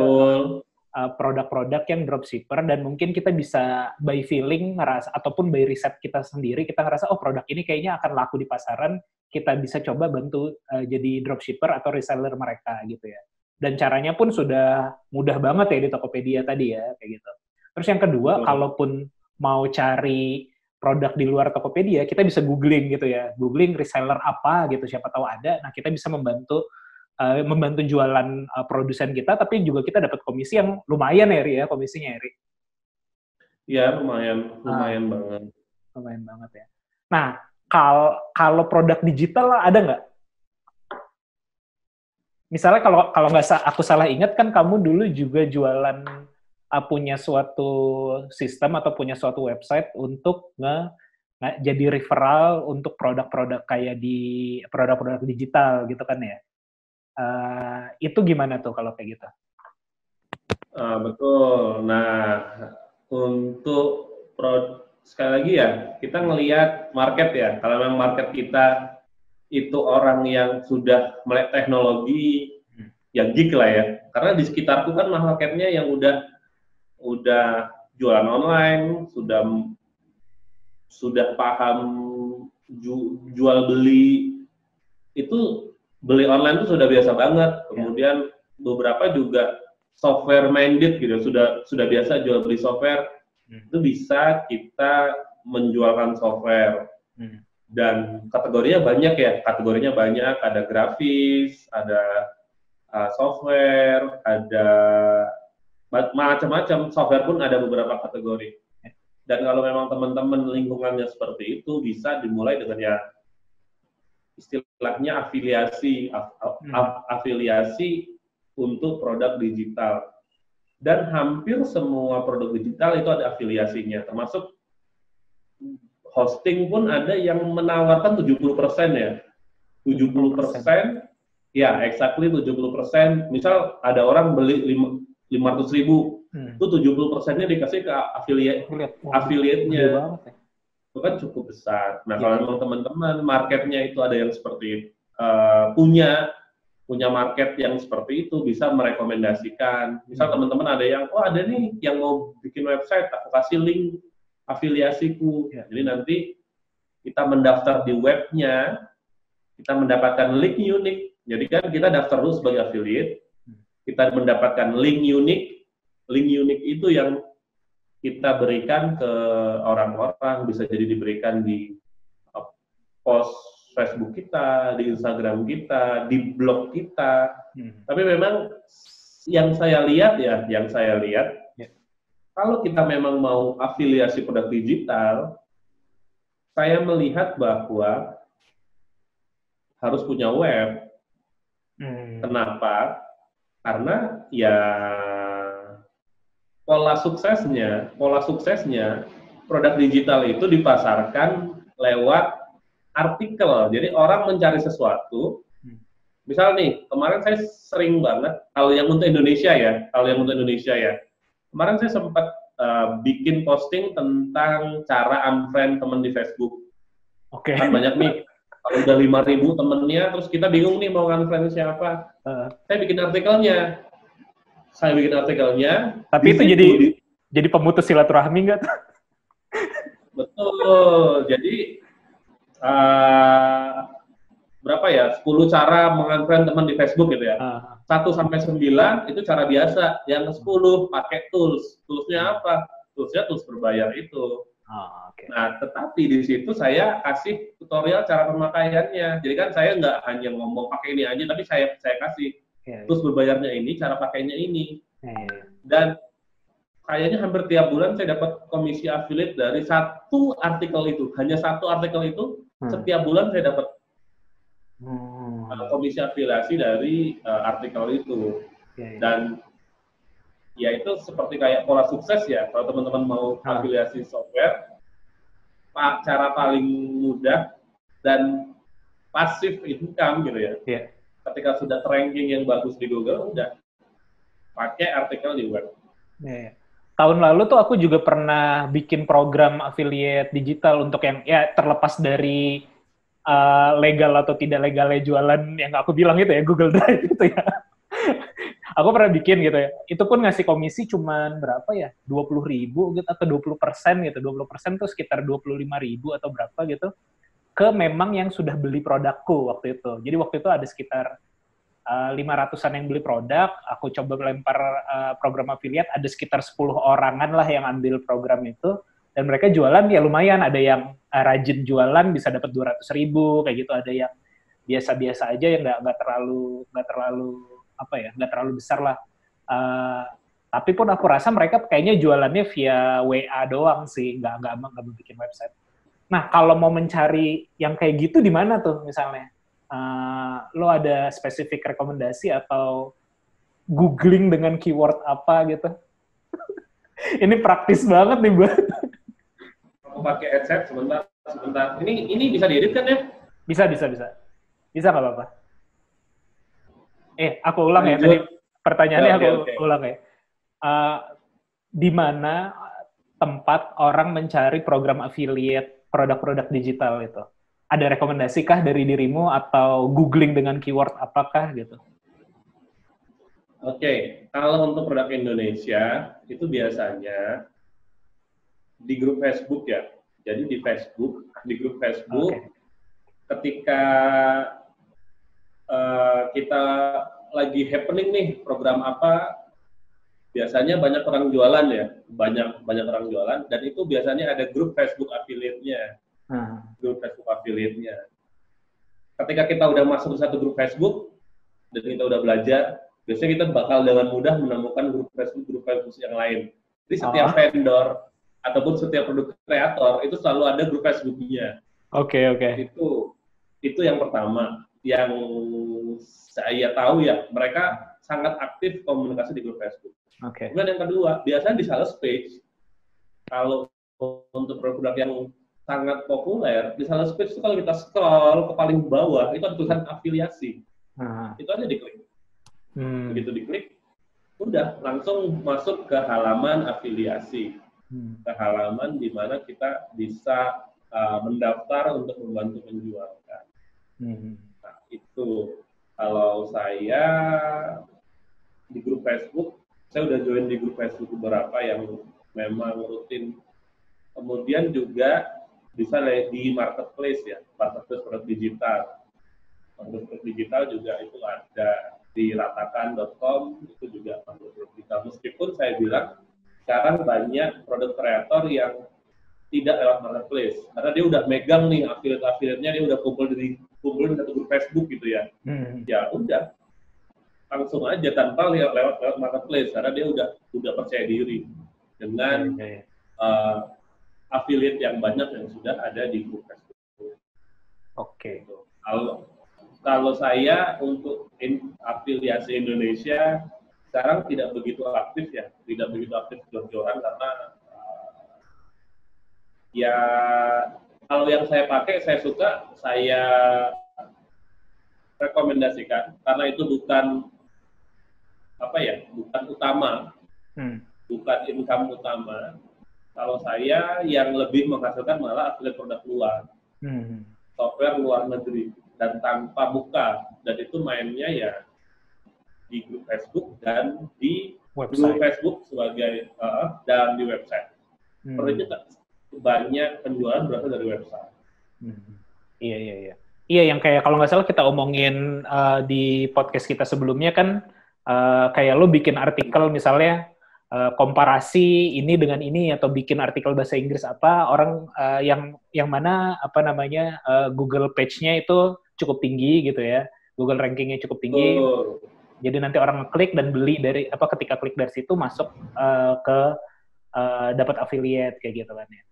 Produk-produk yang dropshipper, dan mungkin kita bisa by feeling ngerasa, ataupun by riset kita sendiri, kita ngerasa produk ini kayaknya akan laku di pasaran, kita bisa coba bantu jadi dropshipper atau reseller mereka gitu ya. Dan caranya pun sudah mudah banget ya di Tokopedia tadi ya, kayak gitu. Terus yang kedua, kalaupun mau cari produk di luar Tokopedia, kita bisa googling gitu ya, googling reseller apa gitu, siapa tahu ada. Nah, kita bisa membantu jualan produsen kita, tapi juga kita dapat komisi yang lumayan ya, Ri, ya, komisinya ya, Ri? Iya, lumayan banget. Lumayan banget ya. Nah, kalau produk digital ada nggak? Misalnya kalau nggak aku salah ingat kan kamu dulu juga jualan, punya suatu sistem atau punya suatu website untuk jadi referral untuk produk-produk kayak di produk-produk digital gitu kan ya? Itu gimana tuh kalau kayak gitu? Betul. Nah, untuk sekali lagi ya, kita ngelihat market ya. Kalau memang market kita itu orang yang sudah melek teknologi, ya geek lah ya. Karena di sekitarku kan marketnya yang udah jualan online, sudah paham jual beli, itu beli online itu sudah biasa banget. Kemudian beberapa juga software minded gitu, sudah biasa jual beli software. Itu bisa kita menjualkan software. Dan kategorinya banyak, ada grafis, ada software, ada macam-macam, software pun ada beberapa kategori. Dan kalau memang teman-teman lingkungannya seperti itu, bisa dimulai dengan ya istilahnya afiliasi untuk produk digital. Dan hampir semua produk digital itu ada afiliasinya, termasuk hosting pun ada yang menawarkan 70% ya. 70%, ya exactly 70%. Misal ada orang beli 500.000, itu 70%-nya dikasih ke affiliate-nya. Itu kan cukup besar. Nah, kalau memang teman-teman marketnya itu ada yang seperti punya market yang seperti itu, bisa merekomendasikan. Misal teman-teman ada yang, ada nih yang mau bikin website, aku kasih link afiliasiku. Jadi nanti kita mendaftar di webnya, kita mendapatkan link unik. Jadi kan kita daftar dulu sebagai affiliate, kita mendapatkan link unik. Link unik itu yang kita berikan ke orang-orang, bisa jadi diberikan di post Facebook kita, di Instagram kita, di blog kita. Tapi memang yang saya lihat, kalau kita memang mau afiliasi produk digital, saya melihat bahwa harus punya web. Kenapa? Karena ya pola suksesnya produk digital itu dipasarkan lewat artikel. Jadi orang mencari sesuatu. Misal nih, kemarin saya sering banget, kalau yang untuk Indonesia ya. Kemarin saya sempat bikin posting tentang cara unfriend teman di Facebook. Oke. Kan banyak nih, kalau udah 5.000 temennya, terus kita bingung nih mau unfriend siapa. Saya bikin artikelnya. Tapi itu jadi pemutus silaturahmi nggak tuh? Betul. Jadi berapa ya? 10 cara mengunfriend teman di Facebook gitu ya. 1-9 itu cara biasa. Yang 10 pakai tools. Toolsnya apa? Toolsnya tools berbayar itu. Okay. Nah, tetapi di situ saya kasih tutorial cara pemakaiannya. Jadi kan saya nggak hanya ngomong pakai ini aja, tapi saya kasih tools berbayarnya ini, cara pakainya ini. Dan kayaknya hampir tiap bulan saya dapat komisi affiliate dari satu artikel itu. Hanya satu artikel itu, setiap bulan saya dapat komisi afiliasi dari artikel itu. Dan ya itu seperti kayak pola sukses ya. Kalau teman-teman mau afiliasi software, cara paling mudah dan passive income gitu ya. Ketika sudah ranking yang bagus di Google, udah pakai artikel di web. Tahun lalu tuh aku juga pernah bikin program affiliate digital untuk yang ya terlepas dari legal atau tidak legalnya jualan yang aku bilang itu ya, Google Drive gitu ya. Aku pernah bikin gitu ya. Itu pun ngasih komisi cuman berapa ya? 20.000 gitu atau 20% gitu. 20% tuh sekitar 25.000 atau berapa gitu. Ke memang yang sudah beli produkku waktu itu. Jadi waktu itu ada sekitar 500-an yang beli produk, aku coba melempar program affiliate, ada sekitar 10 orangan lah yang ambil program itu, dan mereka jualan ya lumayan, ada yang rajin jualan bisa dapat 200.000 kayak gitu, ada yang biasa-biasa aja yang nggak terlalu besar lah. Tapi pun aku rasa mereka kayaknya jualannya via WA doang sih, nggak bikin website. Nah, kalau mau mencari yang kayak gitu di mana tuh misalnya? Lo ada spesifik rekomendasi atau googling dengan keyword apa gitu? Ini praktis banget nih, buat. Aku pakai headset sebentar. Ini bisa diedit kan ya? Bisa nggak apa-apa. Aku ulang ya tadi pertanyaannya. Okay. Ulang ya. Di mana tempat orang mencari program affiliate produk-produk digital itu? Ada rekomendasi kah dari dirimu atau googling dengan keyword apakah gitu? Oke, kalau untuk produk Indonesia itu biasanya di grup Facebook ya. Jadi di grup Facebook, ketika kita lagi happening nih program apa, biasanya banyak orang jualan ya, banyak orang jualan, dan itu biasanya ada grup Facebook affiliate-nya. Grup Facebook affiliate-nya. Ketika kita udah masuk ke satu grup Facebook dan kita udah belajar, biasanya kita bakal dengan mudah menemukan grup Facebook yang lain. Jadi setiap vendor ataupun setiap produk kreator itu selalu ada grup Facebook-nya. Oke. Itu yang pertama. Yang saya tahu ya, mereka sangat aktif komunikasi di grup Facebook. Kemudian yang kedua, biasanya di sales page. Kalau untuk produk yang sangat populer, di sales page itu kalau kita scroll ke paling bawah, itu ada tulisan afiliasi. Itu aja diklik. Begitu diklik, udah langsung masuk ke halaman afiliasi. Ke halaman di mana kita bisa mendaftar untuk membantu menjualkan. Nah, itu kalau saya di grup Facebook, saya udah join di grup Facebook beberapa yang memang rutin. Kemudian juga bisa di marketplace ya, marketplace produk digital. Produk digital juga itu ada di ratakan.com, itu juga produk digital. Meskipun saya bilang sekarang banyak produk kreator yang tidak lewat marketplace, karena dia udah megang nih affiliate-affiliate-nya, dia udah kumpulin di satu grup Facebook gitu ya. Ya udah, langsung aja tanpa lewat marketplace, karena dia udah percaya diri dengan affiliate yang banyak yang sudah ada di grup Facebook. Oke. Kalau saya untuk afiliasi Indonesia sekarang tidak begitu aktif jor-joran, karena ya kalau yang saya pakai, saya suka, saya rekomendasikan, karena itu bukan utama, bukan income utama. Kalau saya yang lebih menghasilkan malah affiliate produk luar, software luar negeri, dan tanpa muka, dan itu mainnya ya di grup Facebook dan di grup Facebook sebagai dan di website. Sepertinya banyak penjualan berasal dari website. Iya, yang kayak kalau nggak salah kita omongin di podcast kita sebelumnya kan, kayak lo bikin artikel misalnya komparasi ini dengan ini, atau bikin artikel bahasa Inggris apa, orang yang mana Google page-nya itu cukup tinggi gitu ya, Google ranking-nya cukup tinggi. Jadi nanti orang ngeklik dan beli ketika klik dari situ masuk ke dapat affiliate kayak gitu kan ya.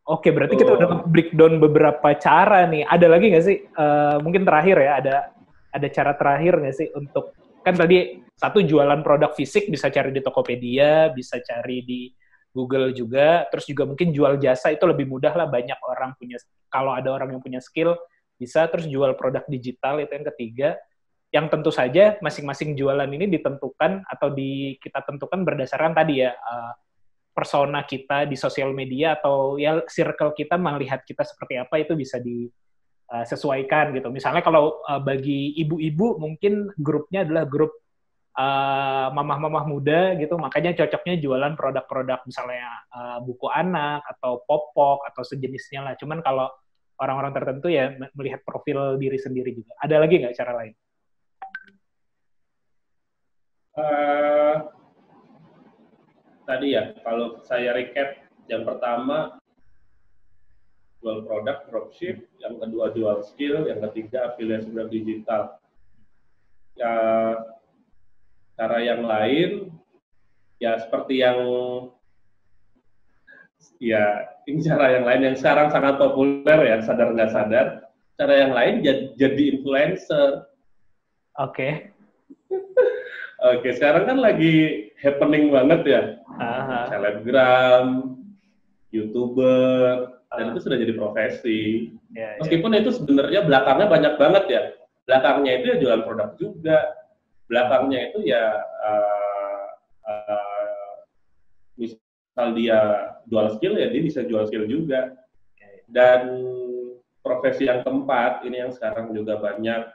Oke, berarti kita udah breakdown beberapa cara nih. Ada lagi nggak sih? Mungkin terakhir ya, ada cara terakhir nggak sih untuk, kan tadi satu jualan produk fisik bisa cari di Tokopedia, bisa cari di Google juga, terus juga mungkin jual jasa itu lebih mudah lah, banyak orang punya, kalau ada orang yang punya skill bisa, terus jual produk digital itu yang ketiga, yang tentu saja masing-masing jualan ini ditentukan atau kita tentukan berdasarkan tadi ya, persona kita di sosial media atau ya circle kita melihat kita seperti apa, itu bisa disesuaikan gitu. Misalnya kalau bagi ibu-ibu mungkin grupnya adalah grup mamah-mamah muda gitu, makanya cocoknya jualan produk-produk misalnya buku anak atau popok atau sejenisnya lah. Cuman kalau orang-orang tertentu ya melihat profil diri sendiri juga. Ada lagi nggak cara lain? Tadi ya, kalau saya recap, yang pertama jual produk, dropship, yang kedua jual skill, yang ketiga afiliasi produk digital. Ya, cara yang lain, ya seperti ini cara yang lain yang sekarang sangat populer ya, sadar nggak sadar. Cara yang lain jadi influencer. Oke. Oke, sekarang kan lagi happening banget ya. Selebgram, YouTuber, dan itu sudah jadi profesi. Meskipun itu sebenarnya belakangnya banyak banget ya. Belakangnya itu ya jualan produk juga. Belakangnya itu ya misal dia jual skill, ya dia bisa jual skill juga. Dan profesi yang keempat, ini yang sekarang juga banyak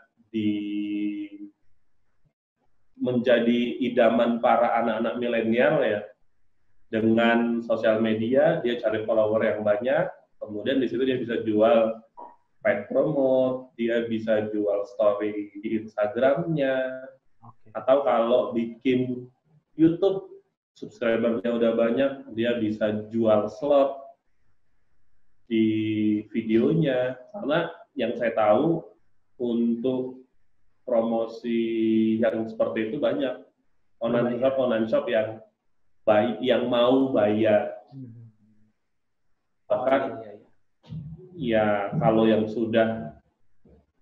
menjadi idaman para anak-anak milenial ya. Dengan sosial media, dia cari follower yang banyak, kemudian di situ dia bisa jual paid promote, dia bisa jual story di Instagramnya, atau kalau bikin YouTube, subscribernya udah banyak, dia bisa jual slot di videonya. Karena yang saya tahu, untuk promosi yang seperti itu banyak online shop yang mau bayar. Bahkan ya kalau yang sudah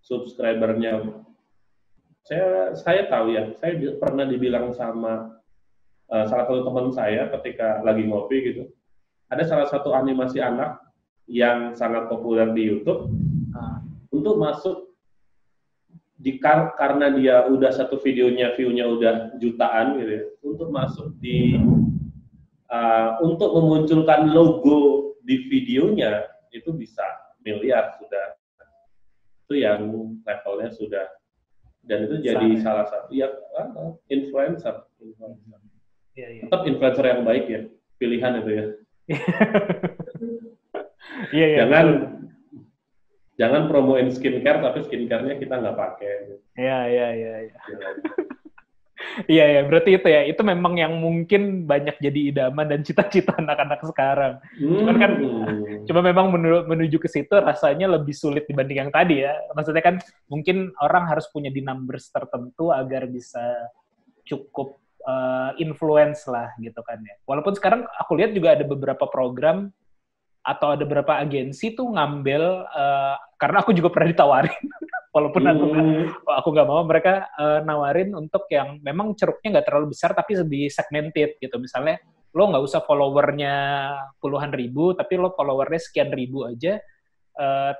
subscribernya, saya tahu ya, saya pernah dibilang sama salah satu teman saya ketika lagi ngopi gitu, ada salah satu animasi anak yang sangat populer di YouTube, untuk masuk karena dia udah satu videonya view-nya udah jutaan gitu ya, untuk masuk untuk memunculkan logo di videonya itu bisa miliar sudah. Itu yang levelnya sudah, dan itu jadi salah satu ya influencer. Tetap influencer yang baik ya, pilihan itu ya. Jangan Jangan promoin skincare tapi skincare-nya kita nggak pakai. Iya. Iya ya, berarti itu ya, itu memang yang mungkin banyak jadi idaman dan cita-cita anak-anak sekarang. Cuman kan, cuma memang menuju ke situ rasanya lebih sulit dibanding yang tadi ya. Maksudnya kan mungkin orang harus punya di numbers tertentu agar bisa cukup influence lah gitu kan ya. Walaupun sekarang aku lihat juga ada beberapa program atau ada beberapa agensi tuh ngambil, karena aku juga pernah ditawarin. Walaupun aku nggak mau, mereka nawarin untuk yang memang ceruknya nggak terlalu besar tapi lebih segmented gitu. Misalnya lo nggak usah followernya puluhan ribu, tapi lo followernya sekian ribu aja,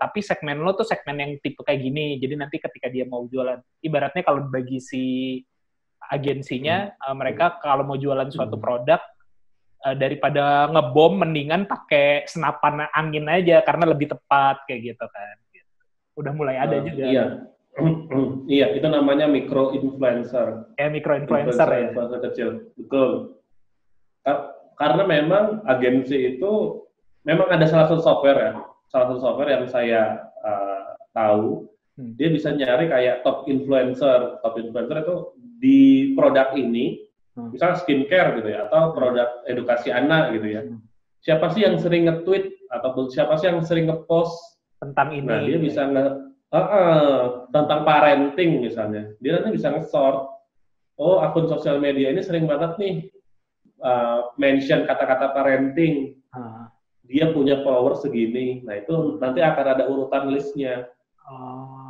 tapi segmen lo tuh segmen yang tipe kayak gini. Jadi nanti ketika dia mau jualan, ibaratnya kalau bagi si agensinya, mereka kalau mau jualan suatu produk, daripada ngebom, mendingan pakai senapan angin aja karena lebih tepat kayak gitu kan. Udah mulai ada juga. Iya. Iya, itu namanya micro influencer. Micro influencer ya. Influencer kecil. Betul. Karena memang agensi itu memang ada salah satu software yang saya tahu. Dia bisa nyari kayak top influencer. Top influencer itu di produk ini, misalnya skincare gitu ya, atau produk edukasi anak gitu ya. Siapa sih yang sering nge-tweet atau siapa sih yang sering nge-post tentang ini? Nah, dia bisa tentang parenting misalnya. Dia nanti bisa nge-sort. Oh, akun sosial media ini sering banget nih mention kata-kata parenting. Dia punya follower segini. Nah, itu nanti akan ada urutan listnya.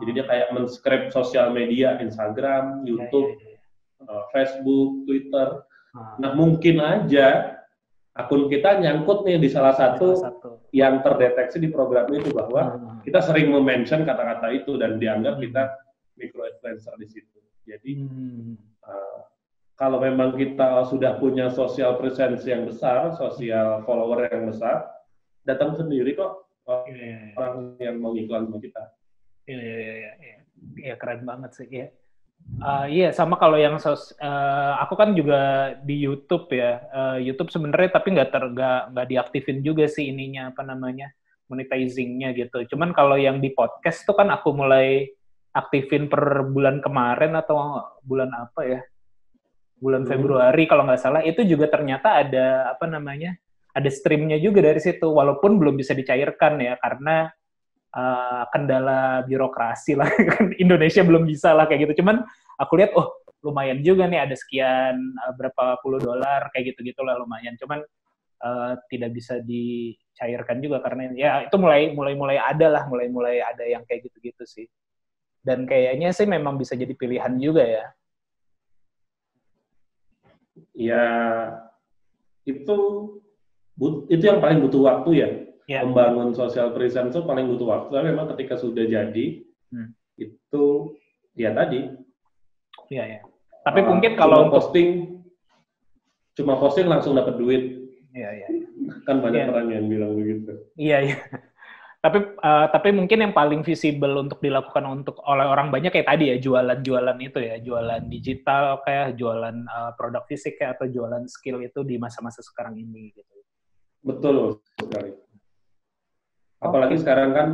Jadi dia kayak men-scrape sosial media, Instagram, YouTube, Facebook, Twitter. Nah, mungkin aja akun kita nyangkut nih di salah satu yang terdeteksi di program itu bahwa kita sering mention kata-kata itu dan dianggap kita micro influencer di situ. Jadi kalau memang kita sudah punya social presence yang besar, social follower yang besar, datang sendiri kok orang yang mau iklan sama kita. Iya, keren banget sih. Iya. Iya, sama kalau yang aku kan juga di YouTube ya. YouTube sebenarnya tapi nggak diaktifin juga sih ininya, apa namanya, monetizing-nya gitu. Cuman kalau yang di podcast tuh kan aku mulai aktifin per bulan kemarin atau bulan apa ya? Bulan Februari kalau nggak salah. Itu juga ternyata ada apa namanya? Ada streamnya juga dari situ. Walaupun belum bisa dicairkan ya karena kendala birokrasi lah. Indonesia belum bisa lah kayak gitu. Cuman aku lihat, lumayan juga nih ada sekian berapa puluh dolar kayak gitu-gitu lah lumayan. Cuman tidak bisa dicairkan juga karena ya itu mulai ada yang kayak gitu-gitu sih. Dan kayaknya sih memang bisa jadi pilihan juga ya. Ya itu yang paling butuh waktu ya. Membangun social presence itu paling butuh waktu. Tapi memang ketika sudah jadi itu ya tadi. Iya. Tapi mungkin kalau cuma posting langsung dapat duit. Iya. Kan banyak orang yang bilang begitu. Iya. Tapi mungkin yang paling visible untuk dilakukan oleh orang banyak kayak tadi ya, jualan itu ya, jualan digital kayak jualan produk fisik kayak atau jualan skill itu di masa-masa sekarang ini gitu. Betul sekali. Apalagi sekarang kan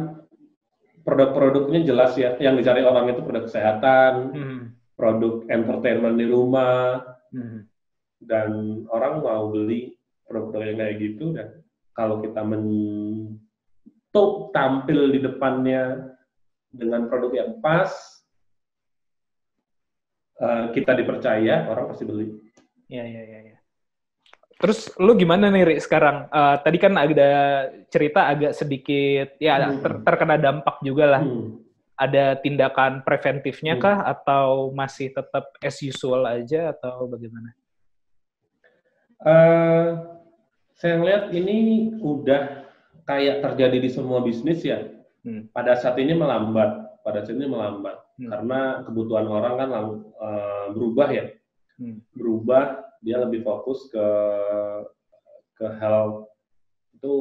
produk-produknya jelas ya, yang dicari orang itu produk kesehatan, produk entertainment di rumah, dan orang mau beli produk-produk yang kayak gitu. Dan kalau kita tampil di depannya dengan produk yang pas, kita dipercaya, orang pasti beli. Iya. Terus lu gimana nih, Ri, sekarang? Tadi kan ada cerita agak sedikit, ya terkena dampak juga lah. Ada tindakan preventifnya kah? Atau masih tetap as usual aja? Atau bagaimana? Saya lihat ini udah kayak terjadi di semua bisnis ya. Pada saat ini melambat. Karena kebutuhan orang kan berubah ya. Berubah. Dia lebih fokus ke health. Itu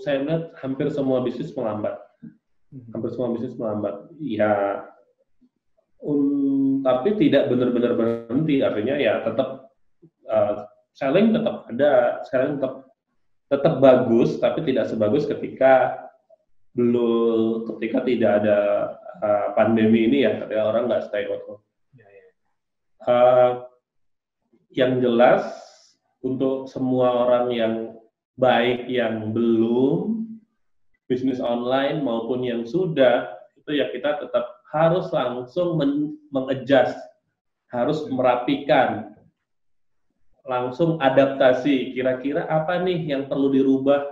saya lihat hampir semua bisnis melambat. Ya, tapi tidak benar-benar berhenti. Artinya ya tetap selling tetap ada, selling tetap bagus, tapi tidak sebagus ketika dulu ketika tidak ada pandemi ini ya, ketika orang nggak stay at home. Yang jelas untuk semua orang yang baik yang belum bisnis online maupun yang sudah, itu ya kita tetap harus langsung mengadjust, harus merapikan, langsung adaptasi. Kira-kira apa nih yang perlu dirubah?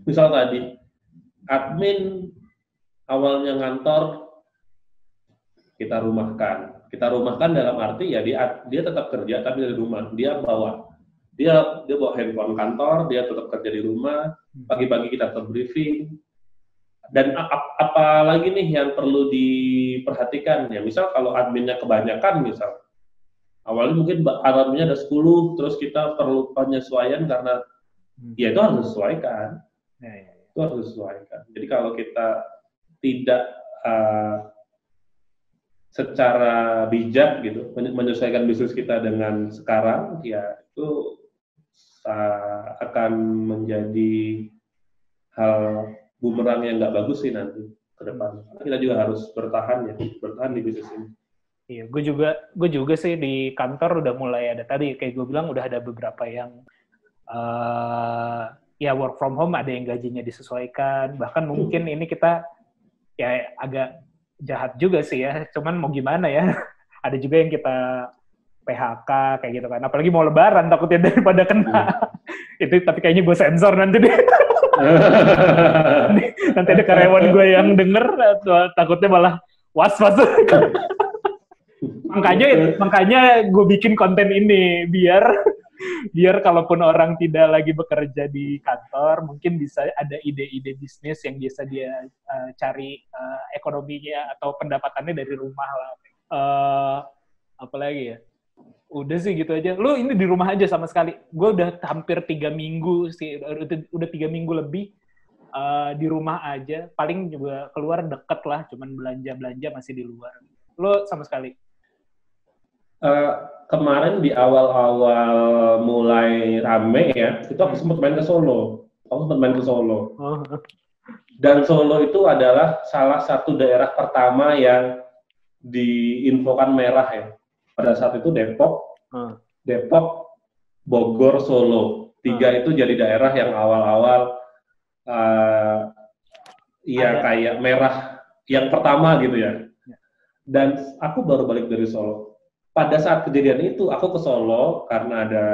Misal tadi, admin awalnya ngantor, kita rumahkan. Kita rumahkan dalam arti ya dia tetap kerja tapi dari rumah. Dia bawa handphone kantor, dia tetap kerja di rumah. Pagi-pagi kita tetap briefing. Dan apalagi nih yang perlu diperhatikan ya, misal kalau adminnya kebanyakan misal. Awalnya mungkin adminnya ada 10, terus kita perlu penyesuaian karena ya itu harus disesuaikan. Itu harus disesuaikan. Jadi kalau kita tidak secara bijak gitu menyesuaikan bisnis kita dengan sekarang, ya itu akan menjadi hal bumerang yang nggak bagus sih nanti ke depan. Kita juga harus bertahan di bisnis ini. Iya, gue juga sih di kantor udah mulai ada tadi kayak gue bilang udah ada beberapa yang ya work from home, ada yang gajinya disesuaikan, bahkan mungkin ini kita ya agak jahat juga sih ya, cuman mau gimana ya, ada juga yang kita PHK kayak gitu kan, apalagi mau lebaran takutnya daripada kena. Itu tapi kayaknya gue sensor nanti deh. Nanti ada karyawan gue yang denger, takutnya malah was-was. Makanya gue bikin konten ini biar kalaupun orang tidak lagi bekerja di kantor, mungkin bisa ada ide-ide bisnis yang biasa dia cari ekonominya atau pendapatannya dari rumah lah. Apalagi ya? Udah sih gitu aja. Lu ini di rumah aja sama sekali. Gue udah hampir 3 minggu sih, udah 3 minggu lebih di rumah aja. Paling juga keluar deket lah, cuman belanja masih di luar. Lu sama sekali? Kemarin di awal-awal mulai rame ya, itu aku sempat main ke Solo. Dan Solo itu adalah salah satu daerah pertama yang diinfokan merah ya. Pada saat itu Depok, Bogor, Solo. 3 itu jadi daerah yang awal-awal kayak merah yang pertama gitu ya. Dan aku baru balik dari Solo. Pada saat kejadian itu, aku ke Solo karena ada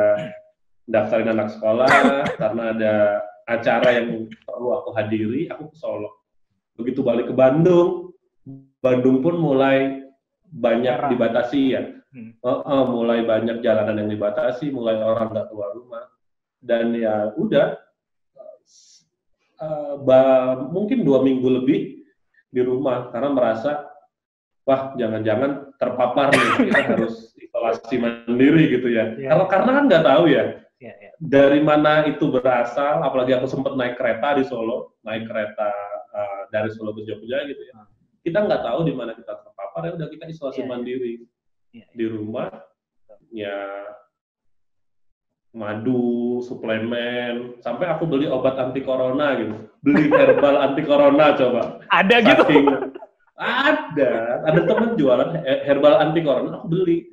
daftarin anak sekolah, karena ada acara yang perlu aku hadiri, aku ke Solo. Begitu balik ke Bandung pun mulai banyak dibatasi ya. Mulai banyak jalanan yang dibatasi, mulai orang nggak keluar rumah. Dan ya udah, mungkin 2 minggu lebih di rumah, karena merasa wah, jangan-jangan terpapar nih, kita harus isolasi mandiri gitu ya. Karena kan nggak tahu ya, dari mana itu berasal, apalagi aku sempat naik kereta di Solo, dari Solo ke Jogja gitu ya. Kita nggak tahu di mana kita terpapar, ya udah kita isolasi mandiri di rumah, ya madu, suplemen, sampai aku beli obat anti corona gitu, beli herbal anti corona coba. Ada gitu? Ada teman jualan herbal anti corona, aku beli.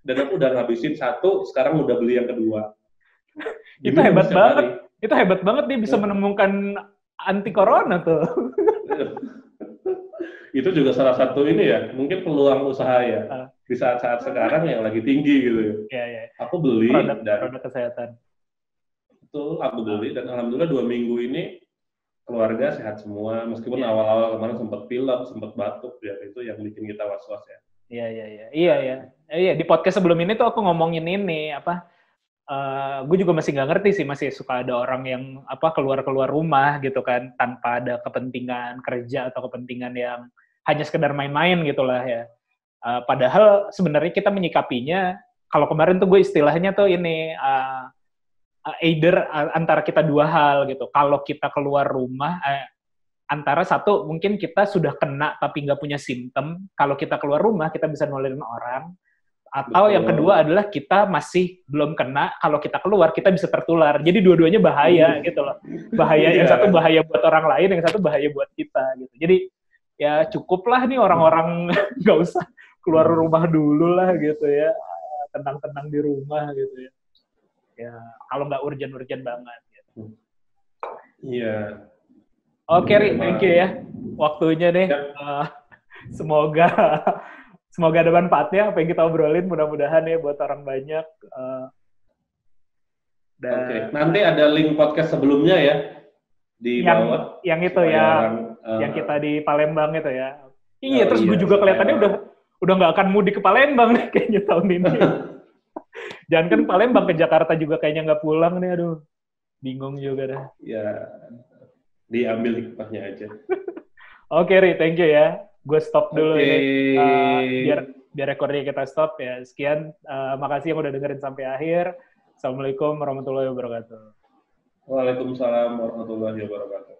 Dan aku udah ngabisin 1, sekarang udah beli yang kedua. Itu hebat banget. Itu hebat banget dia bisa menemukan anti corona tuh. Itu juga salah satu ini ya, mungkin peluang usaha ya. Di saat-saat sekarang yang lagi tinggi gitu ya. Aku beli produk kesehatan. Betul, aku beli dan alhamdulillah 2 minggu ini keluarga sehat semua, meskipun awal-awal kemarin sempat pilek, sempat batuk, ya itu yang bikin kita was-was ya. Iya, di podcast sebelum ini tuh aku ngomongin ini, gue juga masih nggak ngerti sih, masih suka ada orang yang keluar-keluar rumah gitu kan, tanpa ada kepentingan kerja atau kepentingan yang hanya sekedar main-main gitulah ya. Padahal sebenarnya kita menyikapinya, kalau kemarin tuh gue istilahnya tuh ini, either antara kita 2 hal gitu. Kalau kita keluar rumah, antara satu mungkin kita sudah kena tapi nggak punya simptom. Kalau kita keluar rumah kita bisa nularin orang. Atau yang Betul. kedua adalah kita masih belum kena, kalau kita keluar kita bisa tertular. Jadi dua-duanya bahaya gitu loh. Bahaya yang satu bahaya buat orang lain, yang satu bahaya buat kita gitu. Jadi ya cukuplah nih orang-orang nggak usah keluar rumah dulu lah gitu ya. Tenang-tenang di rumah gitu ya. Ya kalau nggak urgent-urgent banget gitu. Iya. Oke, Ri, thank you ya. Waktunya nih. Semoga ada manfaatnya apa yang kita obrolin, mudah-mudahan ya buat orang banyak. Oke. Nanti ada link podcast sebelumnya ya di bawah. Yang itu ya, yang kita di Palembang itu ya. Iya, terus gue juga kelihatannya udah nggak akan mudik ke Palembang nih kayaknya tahun ini. Jangan kan Palembang, ke Jakarta juga kayaknya nggak pulang nih, aduh. Bingung juga dah. Ya, diambil hikmahnya aja. Oke, Ri, thank you ya. Gue stop dulu ini. Biar recordnya kita stop ya. Sekian, makasih yang udah dengerin sampai akhir. Assalamualaikum warahmatullahi wabarakatuh. Waalaikumsalam warahmatullahi wabarakatuh.